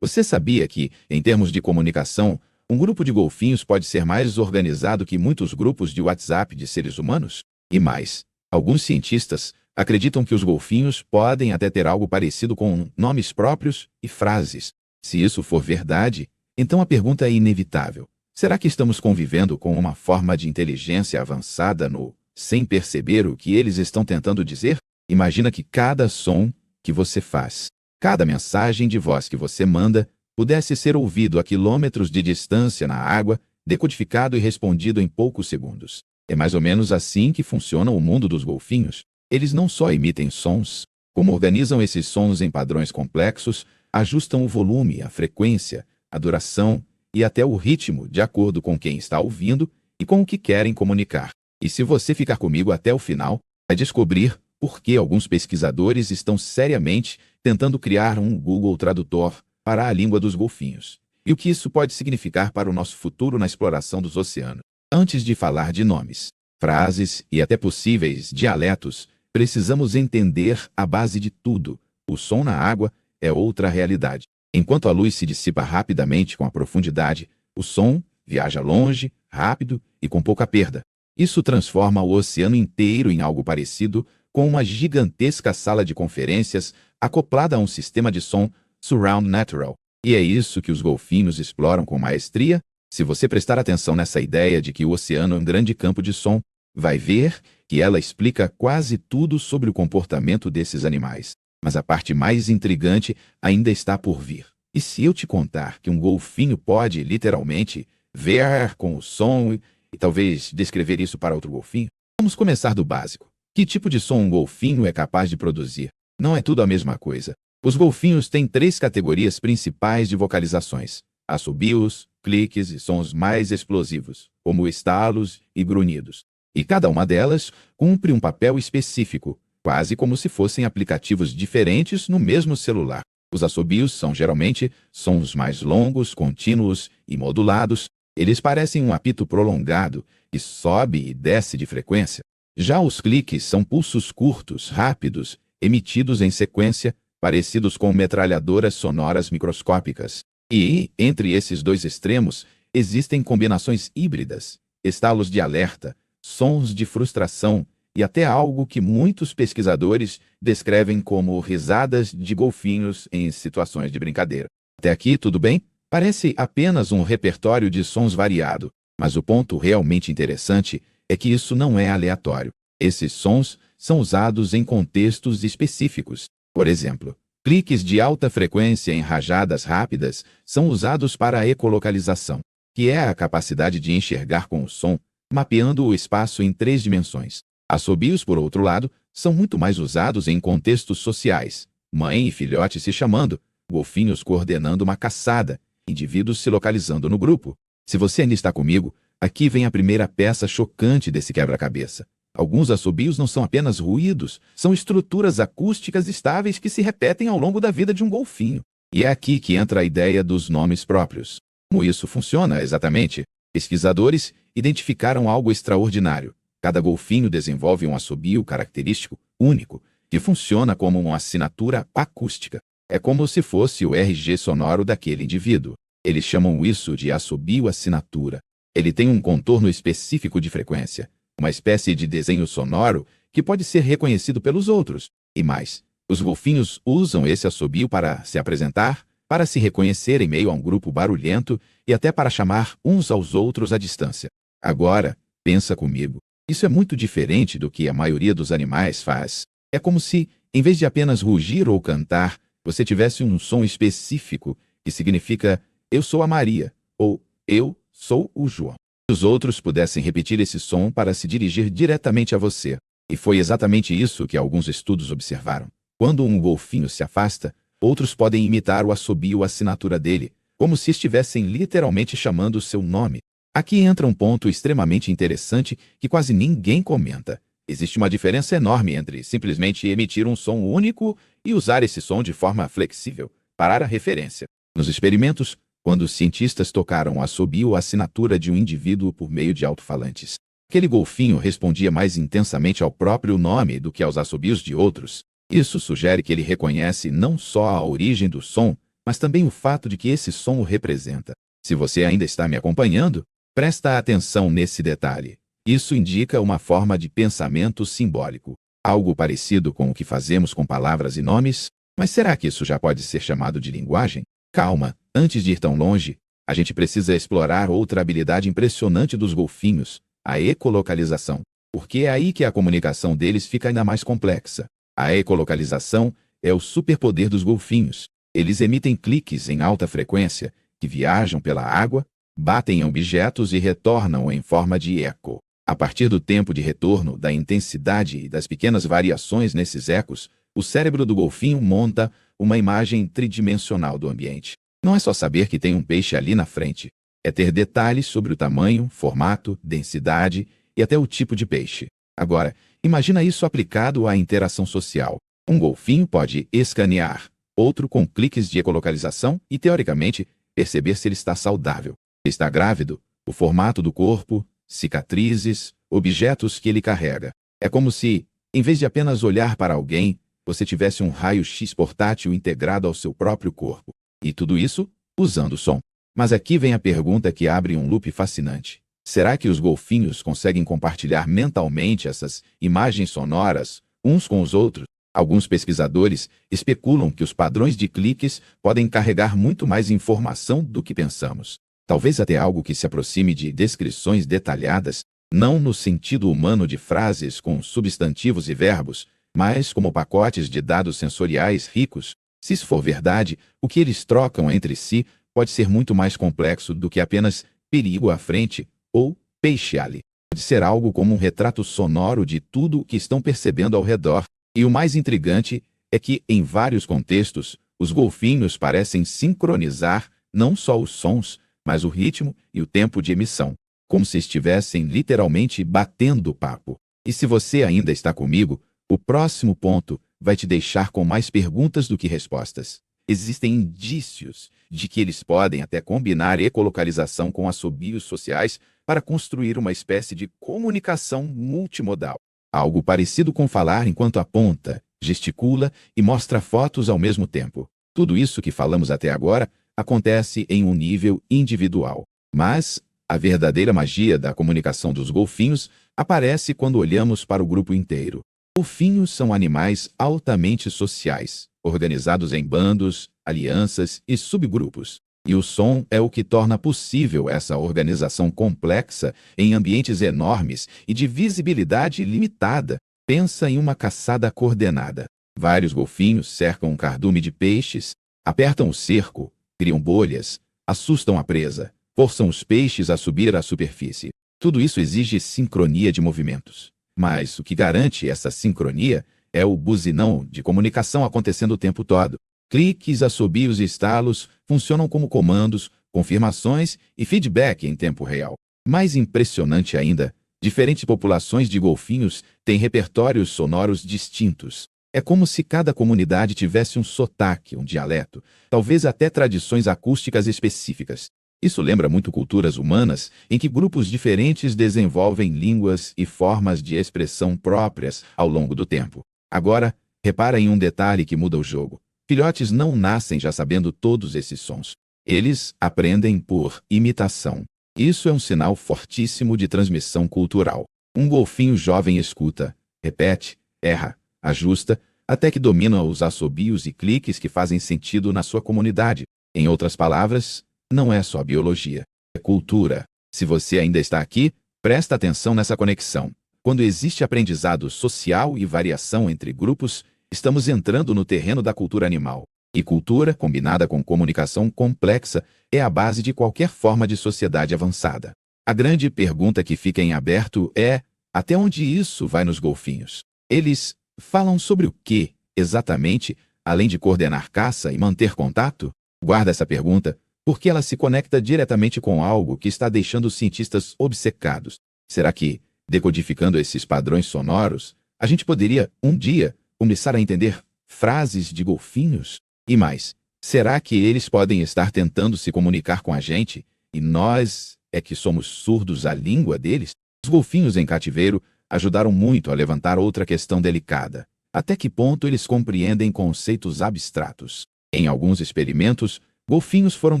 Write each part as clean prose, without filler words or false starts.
Você sabia que, em termos de comunicação, um grupo de golfinhos pode ser mais organizado que muitos grupos de WhatsApp de seres humanos? E mais, alguns cientistas acreditam que os golfinhos podem até ter algo parecido com nomes próprios e frases. Se isso for verdade, então a pergunta é inevitável. Será que estamos convivendo com uma forma de inteligência avançada sem perceber o que eles estão tentando dizer? Imagina que cada som que você faz, cada mensagem de voz que você manda, pudesse ser ouvido a quilômetros de distância na água, decodificado e respondido em poucos segundos. É mais ou menos assim que funciona o mundo dos golfinhos. Eles não só emitem sons, como organizam esses sons em padrões complexos, ajustam o volume, a frequência, a duração e até o ritmo de acordo com quem está ouvindo e com o que querem comunicar. E se você ficar comigo até o final, vai descobrir por que alguns pesquisadores estão seriamente tentando criar um Google Tradutor para a língua dos golfinhos, e o que isso pode significar para o nosso futuro na exploração dos oceanos. Antes de falar de nomes, frases e até possíveis dialetos, precisamos entender a base de tudo. O som na água é outra realidade. Enquanto a luz se dissipa rapidamente com a profundidade, o som viaja longe, rápido e com pouca perda. Isso transforma o oceano inteiro em algo parecido com uma gigantesca sala de conferências acoplada a um sistema de som Surround Natural. E é isso que os golfinhos exploram com maestria. Se você prestar atenção nessa ideia de que o oceano é um grande campo de som, vai ver que ela explica quase tudo sobre o comportamento desses animais. Mas a parte mais intrigante ainda está por vir. E se eu te contar que um golfinho pode, literalmente, ver com o som e talvez descrever isso para outro golfinho? Vamos começar do básico. Que tipo de som um golfinho é capaz de produzir? Não é tudo a mesma coisa. Os golfinhos têm 3 categorias principais de vocalizações: assobios, cliques e sons mais explosivos, como estalos e grunhidos. E cada uma delas cumpre um papel específico, quase como se fossem aplicativos diferentes no mesmo celular. Os assobios são geralmente sons mais longos, contínuos e modulados. Eles parecem um apito prolongado que sobe e desce de frequência. Já os cliques são pulsos curtos, rápidos, emitidos em sequência, parecidos com metralhadoras sonoras microscópicas. E, entre esses dois extremos, existem combinações híbridas, estalos de alerta, sons de frustração e até algo que muitos pesquisadores descrevem como risadas de golfinhos em situações de brincadeira. Até aqui, tudo bem? Parece apenas um repertório de sons variado, mas o ponto realmente interessante é que isso não é aleatório. Esses sons são usados em contextos específicos. Por exemplo, cliques de alta frequência em rajadas rápidas são usados para a ecolocalização, que é a capacidade de enxergar com o som, mapeando o espaço em 3 dimensões. Assobios, por outro lado, são muito mais usados em contextos sociais. Mãe e filhote se chamando, golfinhos coordenando uma caçada, indivíduos se localizando no grupo. Se você ainda está comigo, aqui vem a primeira peça chocante desse quebra-cabeça. Alguns assobios não são apenas ruídos, são estruturas acústicas estáveis que se repetem ao longo da vida de um golfinho. E é aqui que entra a ideia dos nomes próprios. Como isso funciona exatamente? Pesquisadores identificaram algo extraordinário. Cada golfinho desenvolve um assobio característico, único, que funciona como uma assinatura acústica. É como se fosse o RG sonoro daquele indivíduo. Eles chamam isso de assobio assinatura. Ele tem um contorno específico de frequência, uma espécie de desenho sonoro que pode ser reconhecido pelos outros. E mais, os golfinhos usam esse assobio para se apresentar, para se reconhecer em meio a um grupo barulhento e até para chamar uns aos outros à distância. Agora, pensa comigo. Isso é muito diferente do que a maioria dos animais faz. É como se, em vez de apenas rugir ou cantar, você tivesse um som específico que significa "eu sou a Maria" ou "eu sou o João". Os outros pudessem repetir esse som para se dirigir diretamente a você. E foi exatamente isso que alguns estudos observaram. Quando um golfinho se afasta, outros podem imitar o assobio assinatura dele, como se estivessem literalmente chamando o seu nome. Aqui entra um ponto extremamente interessante que quase ninguém comenta. Existe uma diferença enorme entre simplesmente emitir um som único e usar esse som de forma flexível, para a referência. Nos experimentos, quando os cientistas tocaram o assobio assinatura de um indivíduo por meio de alto-falantes, aquele golfinho respondia mais intensamente ao próprio nome do que aos assobios de outros. Isso sugere que ele reconhece não só a origem do som, mas também o fato de que esse som o representa. Se você ainda está me acompanhando, presta atenção nesse detalhe. Isso indica uma forma de pensamento simbólico, algo parecido com o que fazemos com palavras e nomes. Mas será que isso já pode ser chamado de linguagem? Calma, antes de ir tão longe, a gente precisa explorar outra habilidade impressionante dos golfinhos, a ecolocalização, porque é aí que a comunicação deles fica ainda mais complexa. A ecolocalização é o superpoder dos golfinhos. Eles emitem cliques em alta frequência que viajam pela água, batem em objetos e retornam em forma de eco. A partir do tempo de retorno, da intensidade e das pequenas variações nesses ecos, o cérebro do golfinho monta uma imagem tridimensional do ambiente. Não é só saber que tem um peixe ali na frente. É ter detalhes sobre o tamanho, formato, densidade e até o tipo de peixe. Agora, imagina isso aplicado à interação social. Um golfinho pode escanear, outro com cliques de ecolocalização e, teoricamente, perceber se ele está saudável, se está grávido, o formato do corpo, cicatrizes, objetos que ele carrega. É como se, em vez de apenas olhar para alguém, você tivesse um raio-x portátil integrado ao seu próprio corpo. E tudo isso usando som. Mas aqui vem a pergunta que abre um loop fascinante. Será que os golfinhos conseguem compartilhar mentalmente essas imagens sonoras uns com os outros? Alguns pesquisadores especulam que os padrões de cliques podem carregar muito mais informação do que pensamos. Talvez até algo que se aproxime de descrições detalhadas, não no sentido humano de frases com substantivos e verbos, mas como pacotes de dados sensoriais ricos. Se isso for verdade, o que eles trocam entre si pode ser muito mais complexo do que apenas perigo à frente ou peixe ali. Pode ser algo como um retrato sonoro de tudo o que estão percebendo ao redor. E o mais intrigante é que, em vários contextos, os golfinhos parecem sincronizar não só os sons, mas o ritmo e o tempo de emissão, como se estivessem literalmente batendo papo. E se você ainda está comigo, o próximo ponto vai te deixar com mais perguntas do que respostas. Existem indícios de que eles podem até combinar ecolocalização com assobios sociais para construir uma espécie de comunicação multimodal. Algo parecido com falar enquanto aponta, gesticula e mostra fotos ao mesmo tempo. Tudo isso que falamos até agora acontece em um nível individual. Mas a verdadeira magia da comunicação dos golfinhos aparece quando olhamos para o grupo inteiro. Golfinhos são animais altamente sociais, organizados em bandos, alianças e subgrupos. E o som é o que torna possível essa organização complexa em ambientes enormes e de visibilidade limitada. Pensa em uma caçada coordenada. Vários golfinhos cercam um cardume de peixes, apertam o cerco, criam bolhas, assustam a presa, forçam os peixes a subir à superfície. Tudo isso exige sincronia de movimentos. Mas o que garante essa sincronia é o buzinão de comunicação acontecendo o tempo todo. Cliques, assobios e estalos funcionam como comandos, confirmações e feedback em tempo real. Mais impressionante ainda, diferentes populações de golfinhos têm repertórios sonoros distintos. É como se cada comunidade tivesse um sotaque, um dialeto, talvez até tradições acústicas específicas. Isso lembra muito culturas humanas, em que grupos diferentes desenvolvem línguas e formas de expressão próprias ao longo do tempo. Agora, repara em um detalhe que muda o jogo. Filhotes não nascem já sabendo todos esses sons. Eles aprendem por imitação. Isso é um sinal fortíssimo de transmissão cultural. Um golfinho jovem escuta, repete, erra, ajusta, até que domina os assobios e cliques que fazem sentido na sua comunidade. Em outras palavras, não é só biologia, é cultura. Se você ainda está aqui, presta atenção nessa conexão. Quando existe aprendizado social e variação entre grupos, estamos entrando no terreno da cultura animal. E cultura, combinada com comunicação complexa, é a base de qualquer forma de sociedade avançada. A grande pergunta que fica em aberto é: até onde isso vai nos golfinhos? Eles falam sobre o que, exatamente, além de coordenar caça e manter contato? Guarda essa pergunta, porque ela se conecta diretamente com algo que está deixando os cientistas obcecados. Será que, decodificando esses padrões sonoros, a gente poderia, um dia, começar a entender frases de golfinhos? E mais, será que eles podem estar tentando se comunicar com a gente e nós é que somos surdos à língua deles? Os golfinhos em cativeiro ajudaram muito a levantar outra questão delicada. Até que ponto eles compreendem conceitos abstratos? Em alguns experimentos, golfinhos foram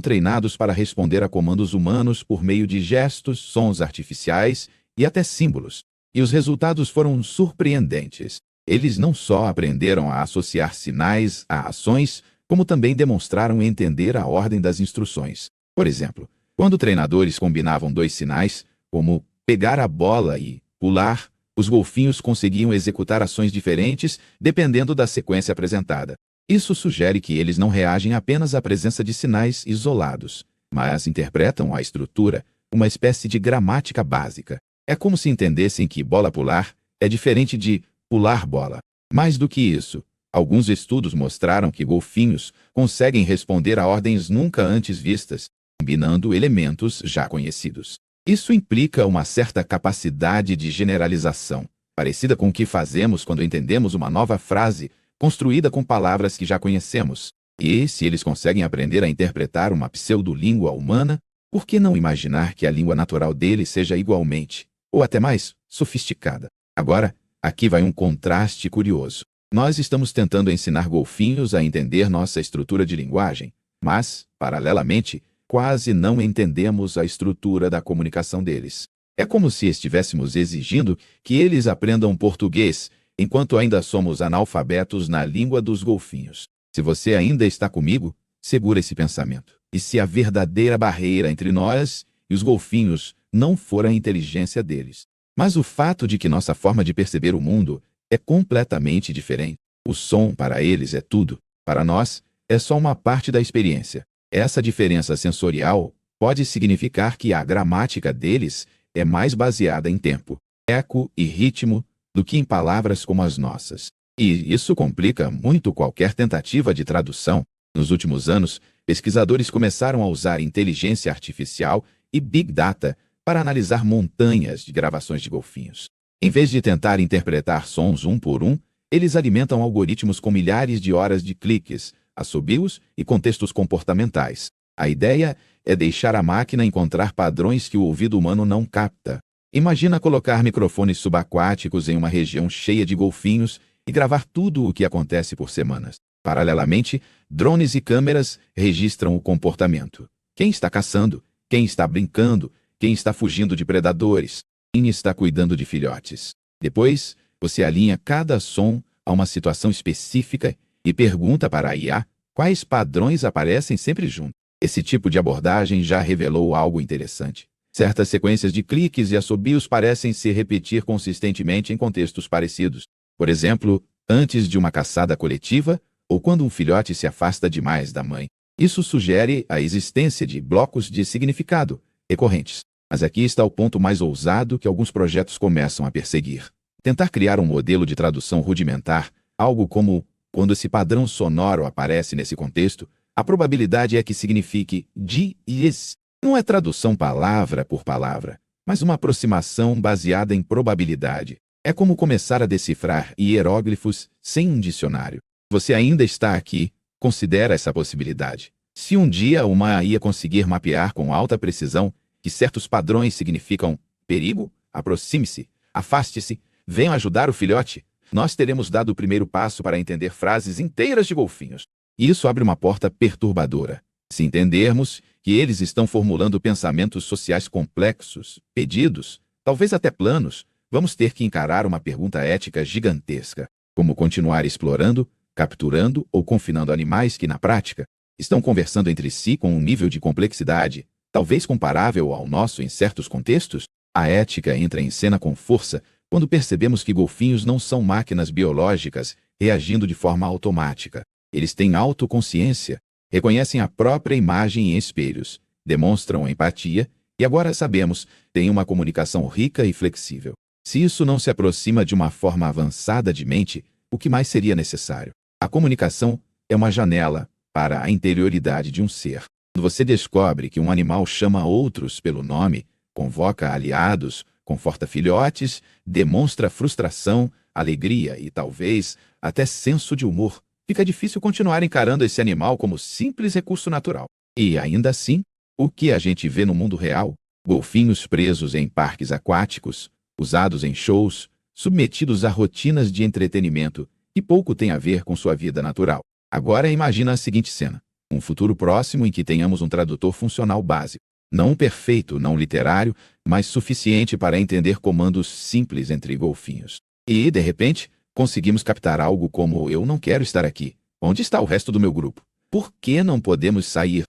treinados para responder a comandos humanos por meio de gestos, sons artificiais e até símbolos. E os resultados foram surpreendentes. Eles não só aprenderam a associar sinais a ações, como também demonstraram entender a ordem das instruções. Por exemplo, quando treinadores combinavam dois sinais, como pegar a bola e pular, os golfinhos conseguiam executar ações diferentes dependendo da sequência apresentada. Isso sugere que eles não reagem apenas à presença de sinais isolados, mas interpretam a estrutura, uma espécie de gramática básica. É como se entendessem que bola pular é diferente de pular bola. Mais do que isso, alguns estudos mostraram que golfinhos conseguem responder a ordens nunca antes vistas, combinando elementos já conhecidos. Isso implica uma certa capacidade de generalização, parecida com o que fazemos quando entendemos uma nova frase construída com palavras que já conhecemos. E se eles conseguem aprender a interpretar uma pseudolíngua humana, por que não imaginar que a língua natural deles seja igualmente, ou até mais, sofisticada? Agora, aqui vai um contraste curioso. Nós estamos tentando ensinar golfinhos a entender nossa estrutura de linguagem, mas, paralelamente, quase não entendemos a estrutura da comunicação deles. É como se estivéssemos exigindo que eles aprendam português, enquanto ainda somos analfabetos na língua dos golfinhos. Se você ainda está comigo, segura esse pensamento. E se a verdadeira barreira entre nós e os golfinhos não for a inteligência deles, mas o fato de que nossa forma de perceber o mundo é completamente diferente. O som para eles é tudo. Para nós, é só uma parte da experiência. Essa diferença sensorial pode significar que a gramática deles é mais baseada em tempo, eco e ritmo do que em palavras como as nossas. E isso complica muito qualquer tentativa de tradução. Nos últimos anos, pesquisadores começaram a usar inteligência artificial e Big Data para analisar montanhas de gravações de golfinhos. Em vez de tentar interpretar sons um por um, eles alimentam algoritmos com milhares de horas de cliques, assobios e contextos comportamentais. A ideia é deixar a máquina encontrar padrões que o ouvido humano não capta. Imagina colocar microfones subaquáticos em uma região cheia de golfinhos e gravar tudo o que acontece por semanas. Paralelamente, drones e câmeras registram o comportamento. Quem está caçando, quem está brincando, quem está fugindo de predadores, quem está cuidando de filhotes. Depois, você alinha cada som a uma situação específica e pergunta para a IA quais padrões aparecem sempre juntos. Esse tipo de abordagem já revelou algo interessante. Certas sequências de cliques e assobios parecem se repetir consistentemente em contextos parecidos. Por exemplo, antes de uma caçada coletiva ou quando um filhote se afasta demais da mãe. Isso sugere a existência de blocos de significado recorrentes. Mas aqui está o ponto mais ousado que alguns projetos começam a perseguir. Tentar criar um modelo de tradução rudimentar, algo como quando esse padrão sonoro aparece nesse contexto, a probabilidade é que signifique de e es. Não é tradução palavra por palavra, mas uma aproximação baseada em probabilidade. É como começar a decifrar hieróglifos sem um dicionário. Você ainda está aqui, considera essa possibilidade. Se um dia uma IA conseguir mapear com alta precisão que certos padrões significam perigo, aproxime-se, afaste-se, venha ajudar o filhote, nós teremos dado o primeiro passo para entender frases inteiras de golfinhos. E isso abre uma porta perturbadora. Se entendermos que eles estão formulando pensamentos sociais complexos, pedidos, talvez até planos, vamos ter que encarar uma pergunta ética gigantesca. Como continuar explorando, capturando ou confinando animais que, na prática, estão conversando entre si com um nível de complexidade, talvez comparável ao nosso em certos contextos? A ética entra em cena com força quando percebemos que golfinhos não são máquinas biológicas reagindo de forma automática. Eles têm autoconsciência, reconhecem a própria imagem em espelhos, demonstram empatia e, agora sabemos, têm uma comunicação rica e flexível. Se isso não se aproxima de uma forma avançada de mente, o que mais seria necessário? A comunicação é uma janela para a interioridade de um ser. Quando você descobre que um animal chama outros pelo nome, convoca aliados, conforta filhotes, demonstra frustração, alegria e talvez até senso de humor, fica difícil continuar encarando esse animal como simples recurso natural. E ainda assim, o que a gente vê no mundo real? Golfinhos presos em parques aquáticos, usados em shows, submetidos a rotinas de entretenimento que pouco têm a ver com sua vida natural. Agora imagina a seguinte cena: um futuro próximo em que tenhamos um tradutor funcional básico. Não perfeito, não literário, mas suficiente para entender comandos simples entre golfinhos. E, de repente, conseguimos captar algo como: eu não quero estar aqui. Onde está o resto do meu grupo? Por que não podemos sair?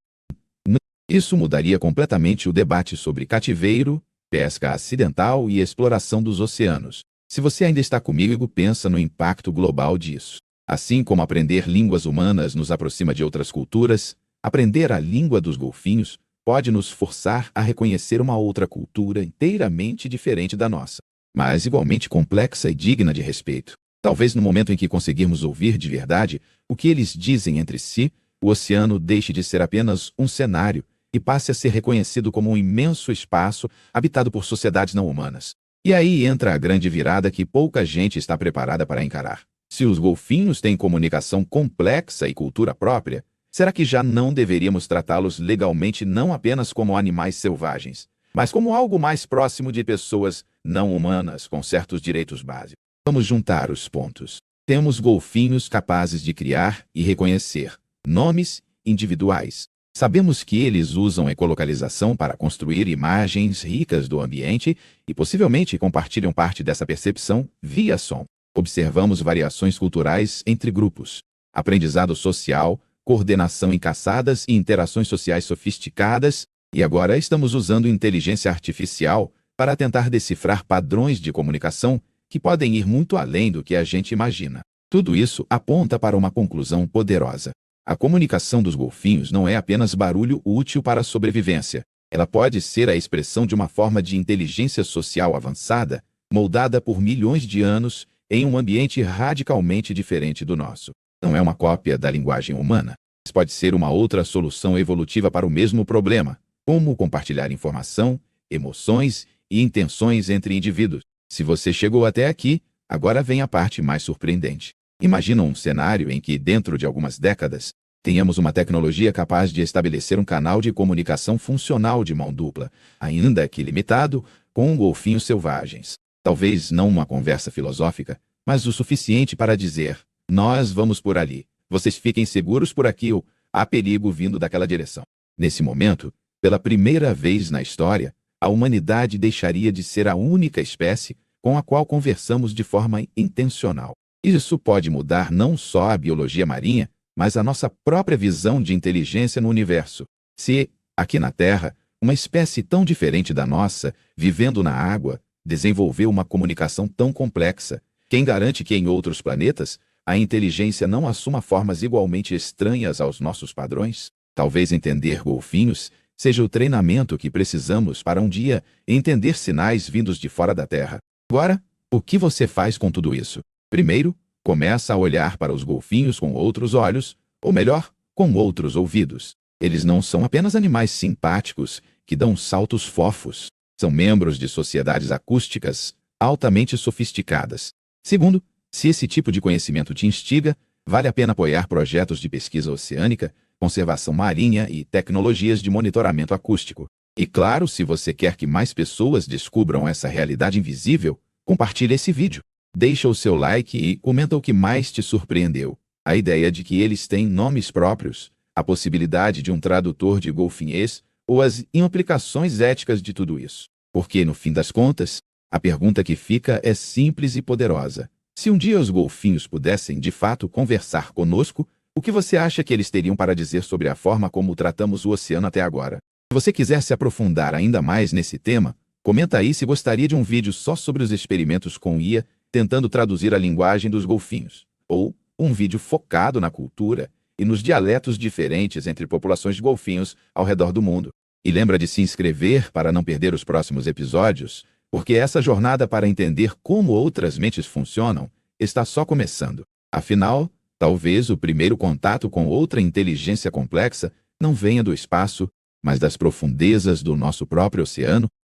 Isso mudaria completamente o debate sobre cativeiro, pesca acidental e exploração dos oceanos. Se você ainda está comigo, pensa no impacto global disso. Assim como aprender línguas humanas nos aproxima de outras culturas, aprender a língua dos golfinhos pode nos forçar a reconhecer uma outra cultura inteiramente diferente da nossa, mas igualmente complexa e digna de respeito. Talvez no momento em que conseguirmos ouvir de verdade o que eles dizem entre si, o oceano deixe de ser apenas um cenário e passe a ser reconhecido como um imenso espaço habitado por sociedades não humanas. E aí entra a grande virada que pouca gente está preparada para encarar. Se os golfinhos têm comunicação complexa e cultura própria, será que já não deveríamos tratá-los legalmente não apenas como animais selvagens, mas como algo mais próximo de pessoas não humanas com certos direitos básicos? Vamos juntar os pontos. Temos golfinhos capazes de criar e reconhecer nomes individuais. Sabemos que eles usam ecolocalização para construir imagens ricas do ambiente e possivelmente compartilham parte dessa percepção via som. Observamos variações culturais entre grupos, aprendizado social, coordenação em caçadas e interações sociais sofisticadas, e agora estamos usando inteligência artificial para tentar decifrar padrões de comunicação que podem ir muito além do que a gente imagina. Tudo isso aponta para uma conclusão poderosa. A comunicação dos golfinhos não é apenas barulho útil para a sobrevivência. Ela pode ser a expressão de uma forma de inteligência social avançada, moldada por milhões de anos em um ambiente radicalmente diferente do nosso. Não é uma cópia da linguagem humana, mas pode ser uma outra solução evolutiva para o mesmo problema, como compartilhar informação, emoções e intenções entre indivíduos. Se você chegou até aqui, agora vem a parte mais surpreendente. Imagina um cenário em que, dentro de algumas décadas, tenhamos uma tecnologia capaz de estabelecer um canal de comunicação funcional de mão dupla, ainda que limitado, com golfinhos selvagens. Talvez não uma conversa filosófica, mas o suficiente para dizer: nós vamos por ali, vocês fiquem seguros por aqui, ou há perigo vindo daquela direção. Nesse momento, pela primeira vez na história, a humanidade deixaria de ser a única espécie com a qual conversamos de forma intencional. Isso pode mudar não só a biologia marinha, mas a nossa própria visão de inteligência no universo. Se, aqui na Terra, uma espécie tão diferente da nossa, vivendo na água, desenvolveu uma comunicação tão complexa, quem garante que em outros planetas a inteligência não assuma formas igualmente estranhas aos nossos padrões? Talvez entender golfinhos seja o treinamento que precisamos para um dia entender sinais vindos de fora da Terra. Agora, o que você faz com tudo isso? Primeiro, começa a olhar para os golfinhos com outros olhos, ou melhor, com outros ouvidos. Eles não são apenas animais simpáticos que dão saltos fofos. São membros de sociedades acústicas altamente sofisticadas. Segundo, se esse tipo de conhecimento te instiga, vale a pena apoiar projetos de pesquisa oceânica, conservação marinha e tecnologias de monitoramento acústico. E claro, se você quer que mais pessoas descubram essa realidade invisível, compartilhe esse vídeo. Deixa o seu like e comenta o que mais te surpreendeu. A ideia de que eles têm nomes próprios, a possibilidade de um tradutor de golfinhês ou as implicações éticas de tudo isso. Porque, no fim das contas, a pergunta que fica é simples e poderosa. Se um dia os golfinhos pudessem, de fato, conversar conosco, o que você acha que eles teriam para dizer sobre a forma como tratamos o oceano até agora? Se você quiser se aprofundar ainda mais nesse tema, comenta aí se gostaria de um vídeo só sobre os experimentos com IA tentando traduzir a linguagem dos golfinhos, ou um vídeo focado na cultura e nos dialetos diferentes entre populações de golfinhos ao redor do mundo. E lembra de se inscrever para não perder os próximos episódios, porque essa jornada para entender como outras mentes funcionam está só começando. Afinal, talvez o primeiro contato com outra inteligência complexa não venha do espaço, mas das profundezas do nosso próprio oceano.